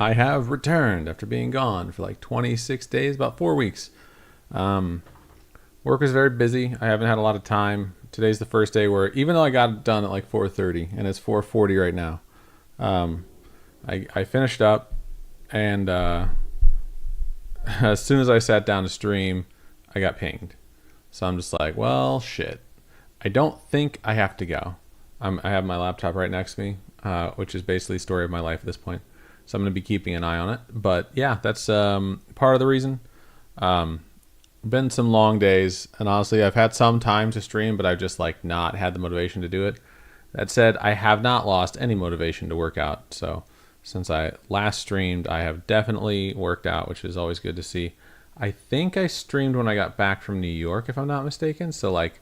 I have returned after being gone for like 26 days, about 4 weeks. Um, Work was very busy. I haven't had a lot of time. Today's the first day where, even though I got it done at like 4:30 and it's 4:40 right now, um, I finished up, and as soon as I sat down to stream, I got pinged. So I'm just like, well, shit. I don't think I have to go. I have my laptop right next to me, which is basically the story of my life at this point. So I'm going to be keeping an eye on it. But yeah, that's part of the reason. Been some long days, and honestly, I've had some time to stream, but I've just like not had the motivation to do it. That said, I have not lost any motivation to work out. So since I last streamed, I have definitely worked out, which is always good to see. I think I streamed when I got back from New York, if I'm not mistaken. So like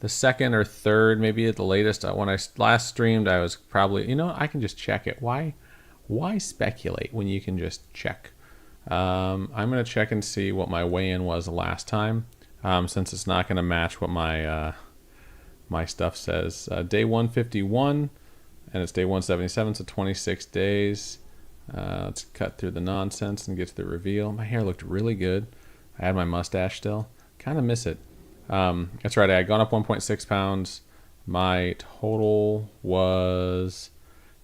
the second or third, maybe at the latest. When I last streamed, I was probably, I can just check it. Why speculate when you can just check? I'm going to check and see what my weigh-in was last time, since it's not going to match what my stuff says. Day 151, and it's day 177, so 26 days. Let's cut through the nonsense and get to the reveal. My hair looked really good. I had my mustache still. Kind of miss it. That's right, I had gone up 1.6 pounds. My total was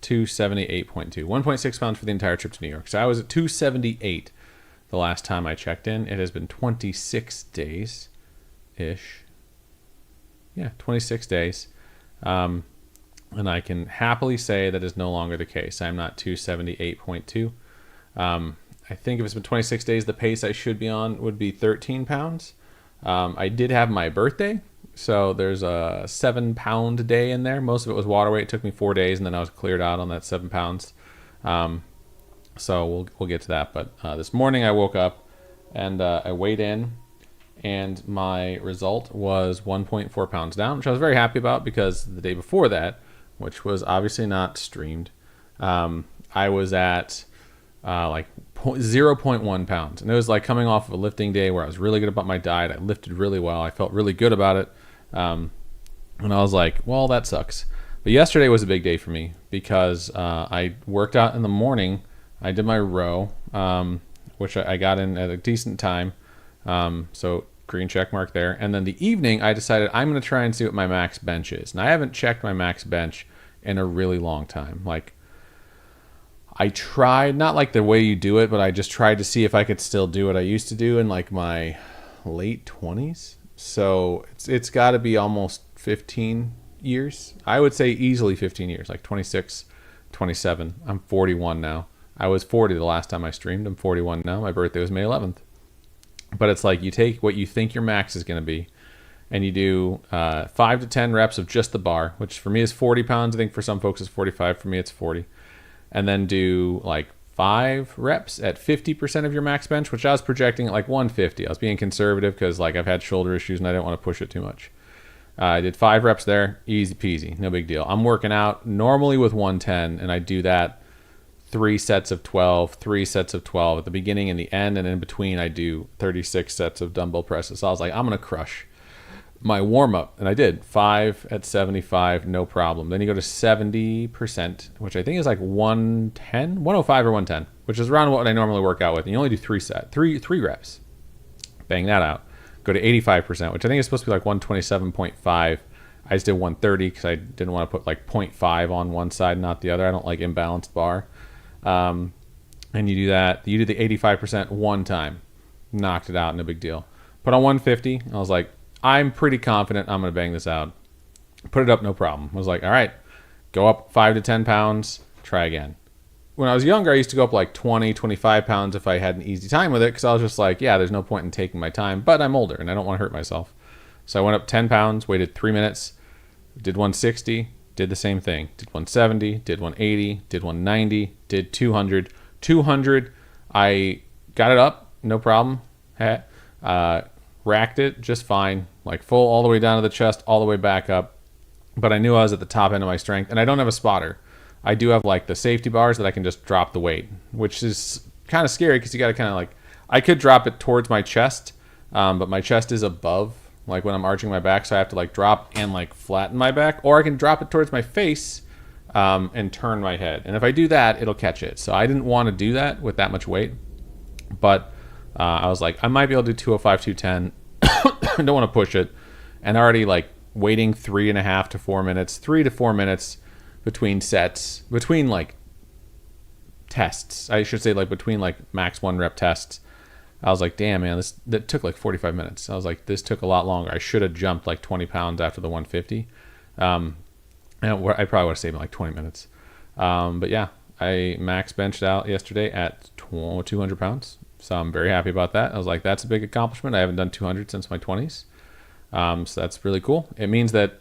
278.2. 1.6 pounds for the entire trip to New York. So I was at 278 the last time I checked in. It has been 26 days-ish. Yeah, 26 days. And I can happily say that is no longer the case. I'm not 278.2. I think if it's been 26 days, the pace I should be on would be 13 pounds. I did have my birthday, so there's a 7-pound day in there. Most of it was water weight. It took me 4 days, and then I was cleared out on that 7 pounds. So we'll get to that. But this morning I woke up and I weighed in, and my result was 1.4 pounds down, which I was very happy about because the day before that, which was obviously not streamed, I was at like 0.1 pounds. And it was like coming off of a lifting day where I was really good about my diet. I lifted really well. I felt really good about it. And I was like, well, that sucks. But yesterday was a big day for me because I worked out in the morning. I did my row, which I got in at a decent time. So green check mark there. And then the evening, I decided I'm going to try and see what my max bench is. And I haven't checked my max bench in a really long time. Like, I tried, not like the way you do it, but I just tried to see if I could still do what I used to do in like my late 20s. So it's got to be almost 15 years. I would say easily 15 years, like 26, 27. I'm 41 now. I was 40 the last time I streamed. I'm 41 now. My birthday was May 11th. But it's like you take what you think your max is going to be, and you do 5 to 10 reps of just the bar, which for me is 40 pounds. I think for some folks it's 45. For me it's 40. And then do like 5 reps at 50% of your max bench, which I was projecting at like 150. I was being conservative because like I've had shoulder issues and I didn't want to push it too much. I did 5 reps there, easy peasy, no big deal. I'm working out normally with 110, and I do that 3 sets of 12, 3 sets of 12 at the beginning and the end, and in between I do 36 sets of dumbbell presses. So I was like, I'm going to crush my warm-up, and I did 5 at 75, no problem. Then you go to 70%, which I think is like 110, 105 or 110, which is around what I normally work out with. And you only do 3 reps. Bang that out. Go to 85%, which I think is supposed to be like 127.5. I just did 130 because I didn't want to put like 0.5 on one side, not the other. I don't like imbalanced bar. And you do that. You do the 85% one time. Knocked it out, no big deal. Put on 150. I was like, I'm pretty confident I'm going to bang this out. Put it up, no problem. I was like, all right, go up 5 to 10 pounds, try again. When I was younger, I used to go up like 20, 25 pounds if I had an easy time with it, because I was just like, yeah, there's no point in taking my time, but I'm older and I don't want to hurt myself. So I went up 10 pounds, waited 3 minutes, did 160, did the same thing. Did 170, did 180, did 190, did 200. 200, I got it up, no problem. Racked it just fine, like full all the way down to the chest, all the way back up. But I knew I was at the top end of my strength, and I don't have a spotter. I do have like the safety bars that I can just drop the weight, which is kind of scary because you got to kind of like, I could drop it towards my chest, but my chest is above, like when I'm arching my back, so I have to like drop and like flatten my back, or I can drop it towards my face, and turn my head. And if I do that, it'll catch it. So I didn't want to do that with that much weight. But I was like, I might be able to do 205, 210. I don't want to push it. And already like waiting 3.5 to 4 minutes, 3 to 4 minutes between sets, between like tests. I should say like between like max 1 rep tests. I was like, damn, man, that took like 45 minutes. I was like, this took a lot longer. I should have jumped like 20 pounds after the 150. And I probably would have saved like 20 minutes. But yeah, I max benched out yesterday at 200 pounds. So I'm very happy about that. I was like, that's a big accomplishment. I haven't done 200 since my 20s. So that's really cool. It means that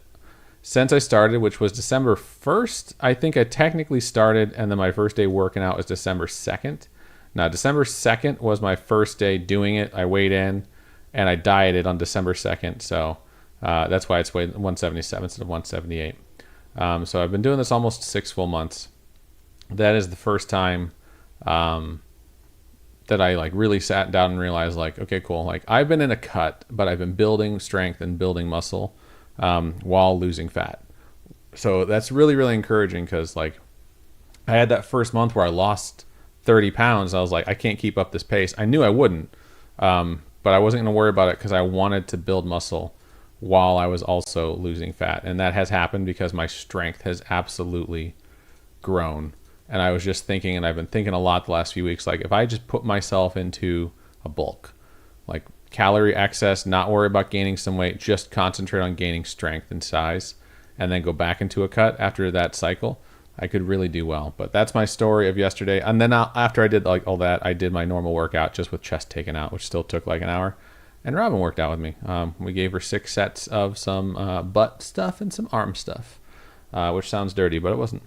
since I started, which was December 1st, I think I technically started, and then my first day working out was December 2nd. Now, December 2nd was my first day doing it. I weighed in, and I dieted on December 2nd. So that's why it's weighed 177 instead of 178. So I've been doing this almost 6 full months. That is the first time that I like really sat down and realized like, okay, cool. Like I've been in a cut, but I've been building strength and building muscle while losing fat. So that's really, really encouraging because like I had that first month where I lost 30 pounds. I was like, I can't keep up this pace. I knew I wouldn't, but I wasn't going to worry about it because I wanted to build muscle while I was also losing fat. And that has happened because my strength has absolutely grown. And I was just thinking, and I've been thinking a lot the last few weeks, like if I just put myself into a bulk, like calorie excess, not worry about gaining some weight, just concentrate on gaining strength and size, and then go back into a cut after that cycle, I could really do well. But that's my story of yesterday. And then after I did like all that, I did my normal workout just with chest taken out, which still took like an hour. And Robin worked out with me. We gave her 6 sets of some butt stuff and some arm stuff, which sounds dirty, but it wasn't.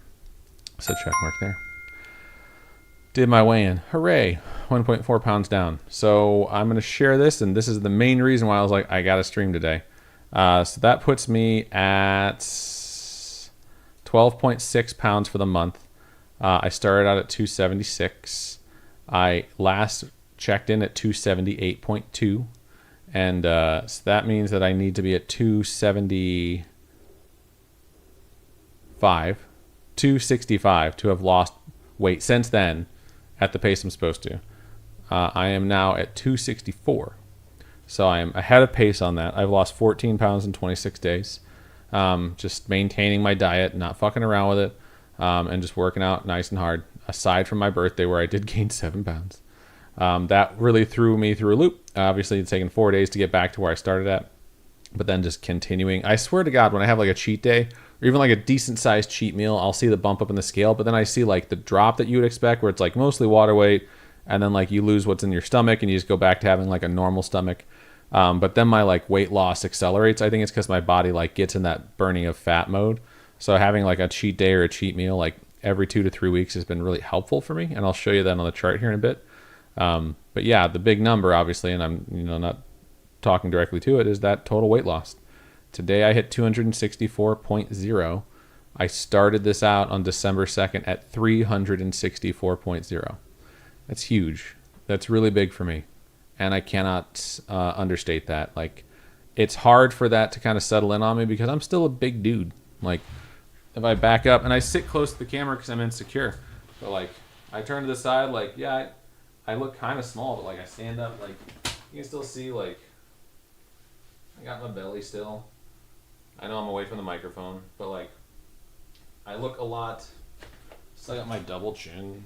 So check mark there. Did my weigh-in. Hooray. 1.4 pounds down. So I'm going to share this, and this is the main reason why I was like, I got to stream today. So that puts me at 12.6 pounds for the month. I started out at 276. I last checked in at 278.2. And so that means that I need to be at 265 to have lost weight since then at the pace I'm supposed to. I am now at 264. So I am ahead of pace on that. I've lost 14 pounds in 26 days. Just maintaining my diet, not fucking around with it, and just working out nice and hard, aside from my birthday where I did gain 7 pounds. That really threw me through a loop. Obviously, it's taken 4 days to get back to where I started at. But then just continuing. I swear to God, when I have like a cheat day, or even like a decent sized cheat meal, I'll see the bump up in the scale, but then I see like the drop that you would expect where it's like mostly water weight, and then like you lose what's in your stomach and you just go back to having like a normal stomach. But then my like weight loss accelerates. I think it's because my body like gets in that burning of fat mode. So having like a cheat day or a cheat meal like every 2 to 3 weeks has been really helpful for me, and I'll show you that on the chart here in a bit. But yeah, the big number obviously, and I'm not talking directly to it, is that total weight loss. Today I hit 264.0. I started this out on December 2nd at 364.0. That's huge. That's really big for me. And I cannot understate that. Like, it's hard for that to kind of settle in on me because I'm still a big dude. Like, if I back up, and I sit close to the camera because I'm insecure. But like, I turn to the side, like, yeah, I look kind of small, but like I stand up, like, you can still see, like, I got my belly still. I know I'm away from the microphone, but like, I look a lot. Still got my double chin,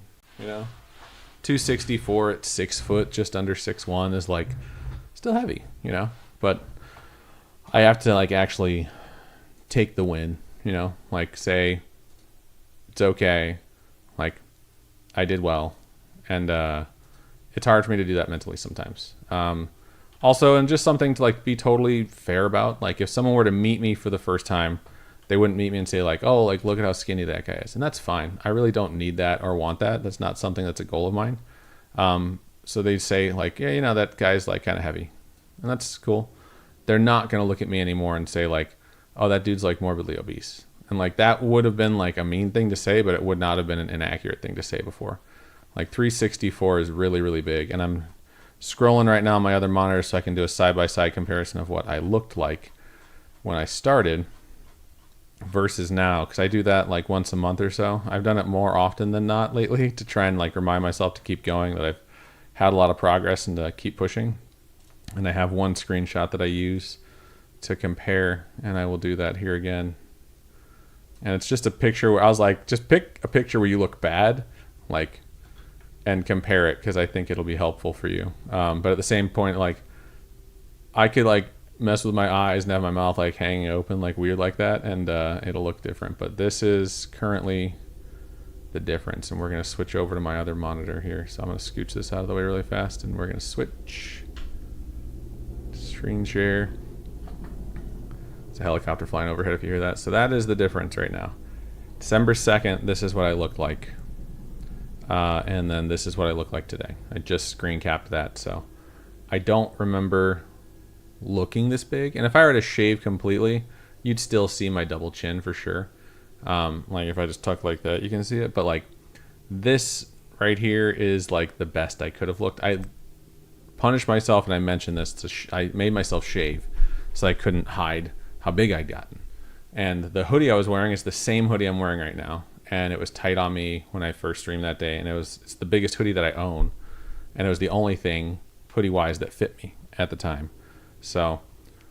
264 at 6 foot, just under 6'1" is like still heavy, But I have to like actually take the win, like say it's okay, like I did well, and it's hard for me to do that mentally sometimes. Also, and just something to like be totally fair about. Like if someone were to meet me for the first time, they wouldn't meet me and say like, oh, like look at how skinny that guy is. And that's fine. I really don't need that or want that. That's not something that's a goal of mine. So they say like, yeah, that guy's like kind of heavy. And that's cool. They're not going to look at me anymore and say like, oh, that dude's like morbidly obese. And like that would have been like a mean thing to say, but it would not have been an inaccurate thing to say before. Like 364 is really, really big. And I'm scrolling right now on my other monitor so I can do a side-by-side comparison of what I looked like when I started. versus now, because I do that like once a month or so. I've done it more often than not lately to try and like remind myself to keep going, that I've had a lot of progress and to keep pushing. And I have one screenshot that I use to compare, and I will do that here again. And it's just a picture where I was like, just pick a picture where you look bad, like, and compare it, because I think it'll be helpful for you. But at the same point, like, I could like mess with my eyes and have my mouth like hanging open like weird like that, and it'll look different. But this is currently the difference, and we're going to switch over to my other monitor here. So I'm going to scooch this out of the way really fast, and we're going to switch screen share. It's a helicopter flying overhead if you hear that. So that is the difference right now. December 2nd, this is what I looked like. And then this is what I look like today. I just screen capped that. So I don't remember looking this big. And if I were to shave completely, you'd still see my double chin for sure. Like if I just tuck like that, you can see it. But like this right here is like the best I could have looked. I punished myself, and I mentioned this, I made myself shave so I couldn't hide how big I'd gotten. And the hoodie I was wearing is the same hoodie I'm wearing right now. And it was tight on me when I first streamed that day. And it's the biggest hoodie that I own. And it was the only thing hoodie-wise that fit me at the time. So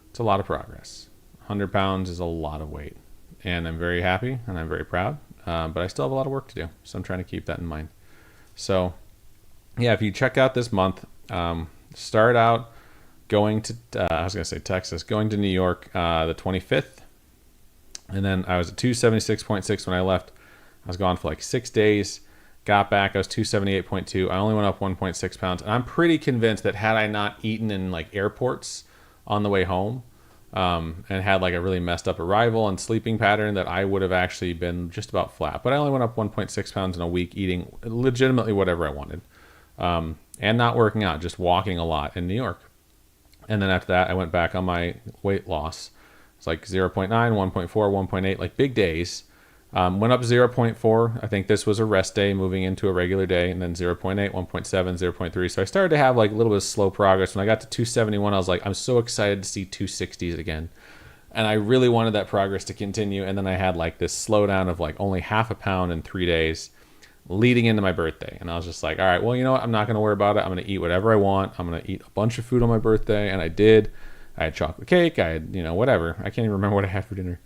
it's a lot of progress. 100 pounds is a lot of weight. And I'm very happy and I'm very proud. But I still have a lot of work to do. So I'm trying to keep that in mind. So yeah, if you check out this month, start out going to, I was going to say Texas, going to New York the 25th. And then I was at 276.6 when I left. I was gone for like 6 days. Got back, I was 278.2. I only went up 1.6 pounds. And I'm pretty convinced that had I not eaten in like airports on the way home, and had like a really messed up arrival and sleeping pattern, that I would have actually been just about flat. But I only went up 1.6 pounds in a week, eating legitimately whatever I wanted. And not working out, just walking a lot in New York. And then after that, I went back on my weight loss. It's like 0.9, 1.4, 1.8, like big days. Went up 0.4. I think this was a rest day moving into a regular day, and then 0.8, 1.7, 0.3. So I started to have like a little bit of slow progress. When I got to 271, I was like, I'm so excited to see 260s again. And I really wanted that progress to continue. And then I had like this slowdown of like only half a pound in 3 days leading into my birthday. And I was just like, all right, well, you know what? I'm not going to worry about it. I'm going to eat whatever I want. I'm going to eat a bunch of food on my birthday. And I did. I had chocolate cake. I had, whatever. I can't even remember what I had for dinner.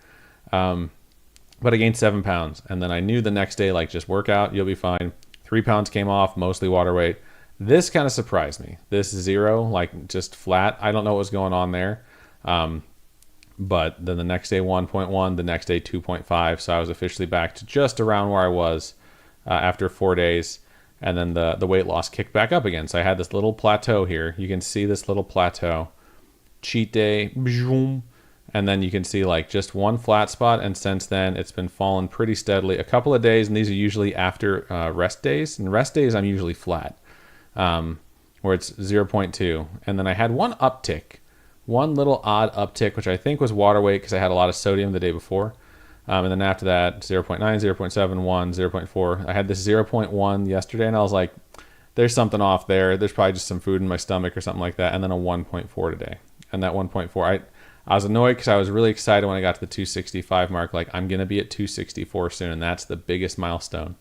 But I gained 7 pounds. And then I knew the next day, like, just work out, you'll be fine. 3 pounds came off, mostly water weight. This kind of surprised me. This 0, like, just flat. I don't know what was going on there. But then the next day, 1.1. The next day, 2.5. So I was officially back to just around where I was after 4 days. And then the weight loss kicked back up again. So I had this little plateau here. You can see this little plateau. Cheat day. Boom. And then you can see like just one flat spot, and since then it's been falling pretty steadily. A couple of days, and these are usually after rest days. And rest days I'm usually flat, where it's 0.2. And then I had one uptick, one little odd uptick, which I think was water weight because I had a lot of sodium the day before. And then after that, 0.9, 0.7, 1, 0.4. I had this 0.1 yesterday, and I was like, there's something off there. There's probably just some food in my stomach or something like that. And then a 1.4 today. And that 1.4, I was annoyed because I was really excited when I got to the 265 mark. Like, I'm going to be at 264 soon, and that's the biggest milestone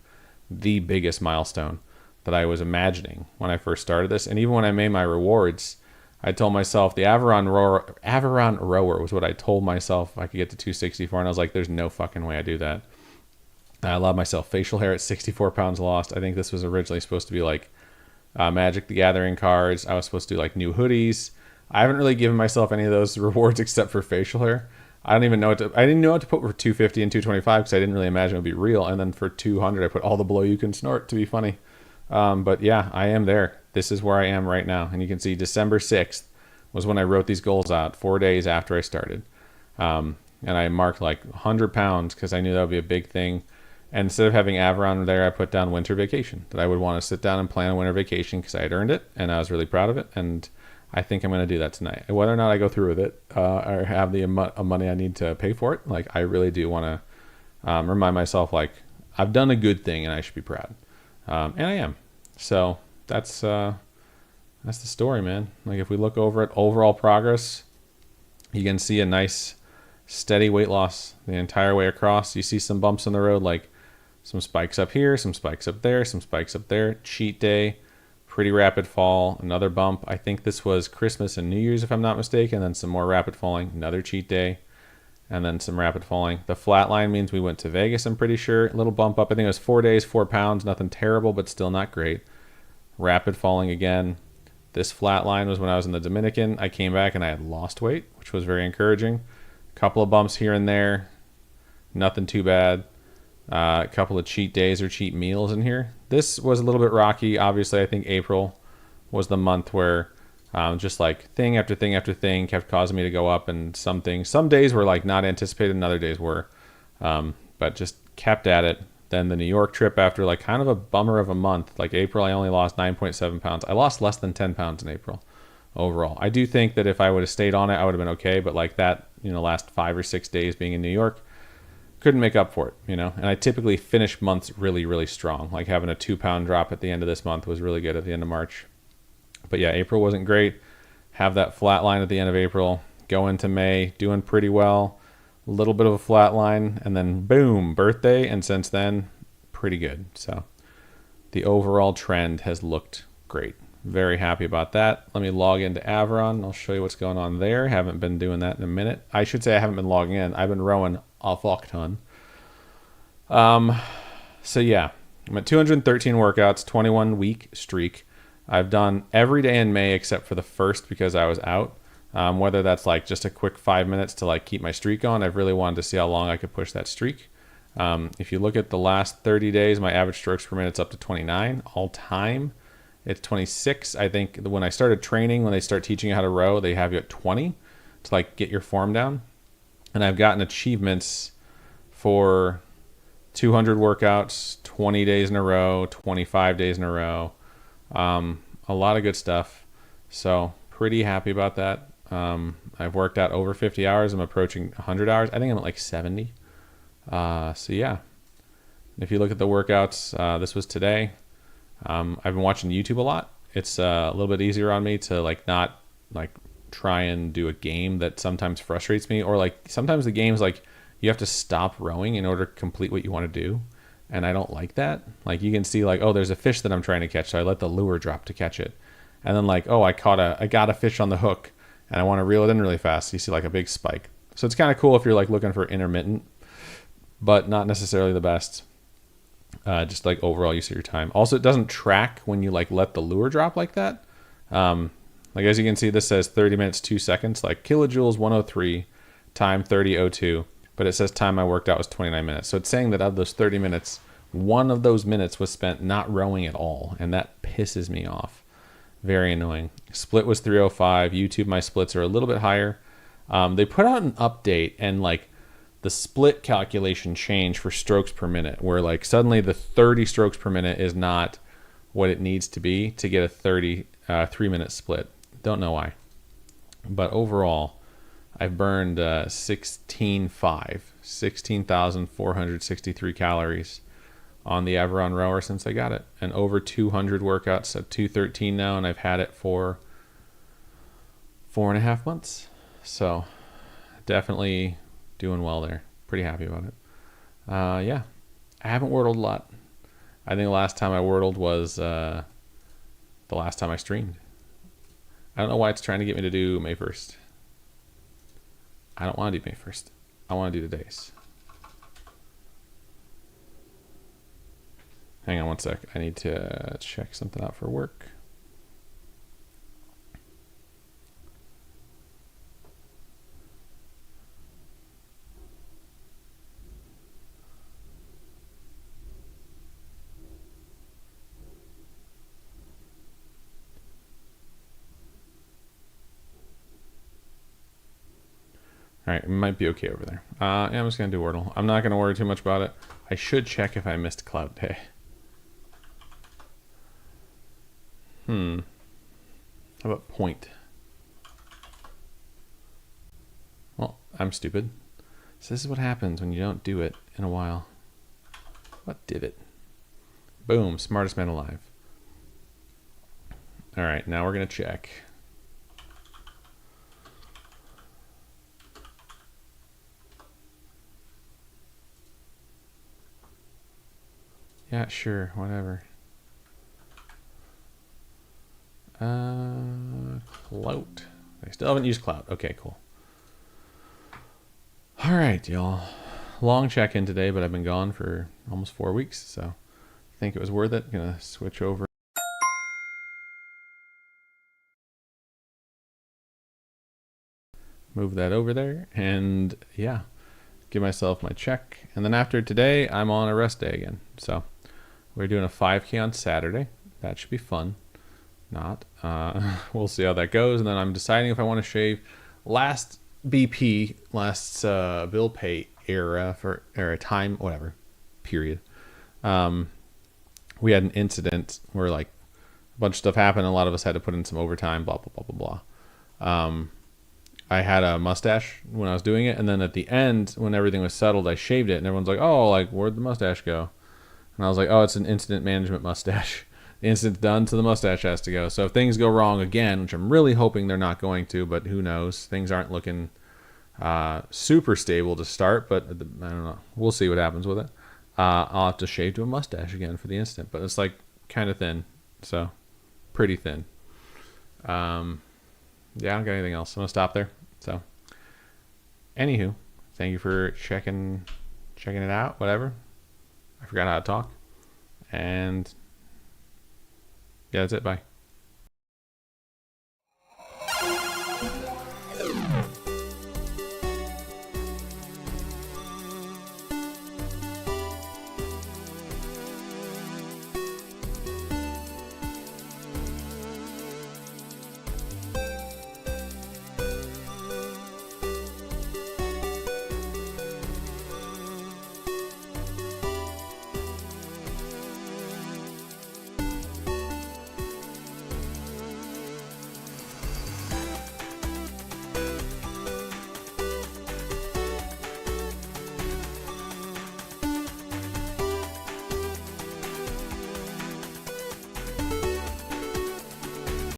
that I was imagining when I first started this. And even when I made my rewards, I told myself the Aviron rower was what I told myself I could get to 264, and I was like, there's no fucking way I do that. I allowed myself facial hair at 64 pounds lost. I think this was originally supposed to be like Magic the Gathering cards. I was supposed to do like new hoodies. I haven't really given myself any of those rewards except for facial hair. I didn't know what to put for 250 and 225 because I didn't really imagine it would be real. And then for 200, I put all the blow you can snort to be funny. But yeah, I am there. This is where I am right now. And you can see December 6th was when I wrote these goals out, 4 days after I started. And I marked like 100 pounds because I knew that would be a big thing. And instead of having Aviron there, I put down winter vacation, that I would want to sit down and plan a winter vacation because I had earned it and I was really proud of it. And I think I'm going to do that tonight. Whether or not I go through with it or have the money I need to pay for it, like, I really do want to remind myself, like, I've done a good thing and I should be proud. And I am. So that's the story, man. Like, if we look over at overall progress, you can see a nice steady weight loss the entire way across. You see some bumps in the road, like some spikes up here, some spikes up there, some spikes up there. Cheat day, pretty rapid fall, another bump. I think this was Christmas and New Year's, if I'm not mistaken. Then some more rapid falling, another cheat day, and then some rapid falling. The flat line means we went to Vegas, I'm pretty sure. A little bump up. I think it was 4 days, 4 pounds. Nothing terrible, but still not great. Rapid falling again. This flat line was when I was in the Dominican. I came back and I had lost weight, which was very encouraging. A couple of bumps here and there. Nothing too bad. A couple of cheat days or cheat meals in here. This was a little bit rocky. Obviously, I think April was the month where just like thing after thing after thing kept causing me to go up, and some days were like not anticipated and other days were, but just kept at it. Then the New York trip, after like kind of a bummer of a month, like April, I only lost 9.7 pounds. I lost less than 10 pounds in April overall. I do think that if I would have stayed on it, I would have been okay. But like that, last 5 or 6 days being in New York, couldn't make up for it, And I typically finish months really, really strong. Like having a 2-pound drop at the end of this month was really good at the end of March. But yeah, April wasn't great. Have that flat line at the end of April. Go into May, doing pretty well. A little bit of a flat line, and then boom, birthday, and since then, pretty good. So the overall trend has looked great. Very happy about that. Let me log into Avron. I'll show you what's going on there. Haven't been doing that in a minute. I should say I haven't been logging in. I've been rowing a fuck ton. So yeah, I'm at 213 workouts, 21-week streak. I've done every day in May except for the first because I was out. Whether that's like just a quick 5 minutes to like keep my streak on, I've really wanted to see how long I could push that streak. If you look at the last 30 days, my average strokes per minute's up to 29 all time. It's 26. I think when I started training, when they start teaching you how to row, they have you at 20 to like get your form down. And I've gotten achievements for 200 workouts, 20 days in a row, 25 days in a row. A lot of good stuff. So pretty happy about that. I've worked out over 50 hours. I'm approaching 100 hours. I think I'm at like 70. So yeah, if you look at the workouts, this was today. I've been watching YouTube a lot. It's a little bit easier on me to like not like try and do a game that sometimes frustrates me, or like sometimes the game's like you have to stop rowing in order to complete what you want to do. And I don't like that. Like you can see like, oh, there's a fish that I'm trying to catch. So I let the lure drop to catch it. And then like, oh, I got a fish on the hook and I want to reel it in really fast. You see like a big spike. So it's kind of cool if you're like looking for intermittent, but not necessarily the best. Just like overall use of your time. Also, it doesn't track when you like let the lure drop like that. Like as you can see, this says 30 minutes, 2 seconds, like kilojoules 103, time 30:02. But it says time I worked out was 29 minutes. So it's saying that of those 30 minutes, one of those minutes was spent not rowing at all. And that pisses me off. Very annoying. Split was 305. YouTube, my splits are a little bit higher. They put out an update and like the split calculation changed for strokes per minute, where like suddenly the 30 strokes per minute is not what it needs to be to get a 3-minute split. Don't know why. But overall, I've burned 16,463 calories on the Avron rower since I got it, and over 200 workouts at 213 now, and I've had it for 4.5 months. So definitely doing well there. Pretty happy about it. Yeah, I haven't wordled a lot. I think the last time I wordled was the last time I streamed. I don't know why it's trying to get me to do May 1st. I don't want to do May 1st. I want to do the days. Hang on one sec. I need to check something out for work. All right, it might be okay over there. Yeah, I'm just going to do Wordle. I'm not going to worry too much about it. I should check if I missed Cloud Day. How about point? Well, I'm stupid. So this is what happens when you don't do it in a while. What divot? Boom, smartest man alive. All right, now we're going to check. Yeah, sure, whatever. Clout. I still haven't used Clout. Okay, cool. All right, y'all. Long check-in today, but I've been gone for almost 4 weeks, so I think it was worth it. Gonna switch over. Move that over there, and yeah, give myself my check. And then after today, I'm on a rest day again. So we're doing a 5K on Saturday. That should be fun. Not. We'll see how that goes. And then I'm deciding if I want to shave. Last BP, last bill pay era for era time, whatever, period. We had an incident where like a bunch of stuff happened. A lot of us had to put in some overtime. Blah blah blah blah blah. I had a mustache when I was doing it, and then at the end, when everything was settled, I shaved it, and everyone's like, "Oh, like where'd the mustache go?" And I was like, "Oh, it's an incident management mustache. The incident's done, so the mustache has to go." So if things go wrong again, which I'm really hoping they're not going to, but who knows? Things aren't looking super stable to start, but I don't know. We'll see what happens with it. I'll have to shave to a mustache again for the incident, but it's like kind of thin, so pretty thin. Yeah, I don't got anything else. I'm gonna stop there. So, anywho, thank you for checking it out. Whatever. I forgot how to talk, and yeah, that's it. Bye.